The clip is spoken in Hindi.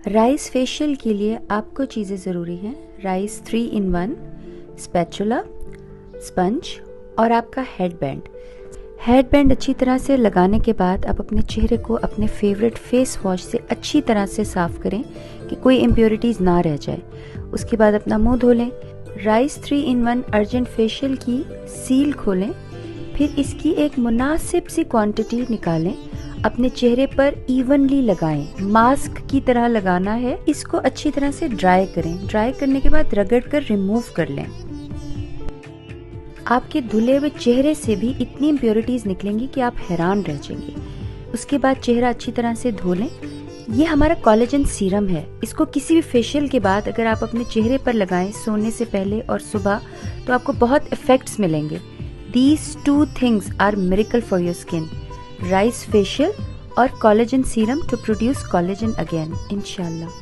राइस फेशियल के लिए आपको चीज़ें ज़रूरी हैं। राइस 3 in 1, स्पैचुला, स्पंज और आपका हेडबैंड। हेडबैंड अच्छी तरह से लगाने के बाद आप अपने चेहरे को अपने फेवरेट फेस वॉश से अच्छी तरह से साफ़ करें कि कोई इम्प्योरिटीज़ ना रह जाए। उसके बाद अपना मुंह धो लें। राइस 3 in 1 अर्जेंट फेशियल की सील खोलें, फिर इसकी एक मुनासिब सी क्वांटिटी निकालें, अपने चेहरे पर इवनली लगाएं। मास्क की तरह लगाना है। इसको अच्छी तरह से ड्राई करें। ड्राई करने के बाद रगड़ कर रिमूव कर लें। आपके धुले हुए चेहरे से भी इतनी इम्प्योरिटीज निकलेंगी कि आप हैरान रह जाएंगे। उसके बाद चेहरा अच्छी तरह से धो लें। ये हमारा कोलेजन सीरम है। इसको किसी भी फेशियल के बाद अगर आप अपने चेहरे पर लगाएं सोने से पहले और सुबह, तो आपको बहुत इफेक्ट्स मिलेंगे। These 2 things are miracle for your skin. Rice facial और collagen serum to produce collagen again, inshallah.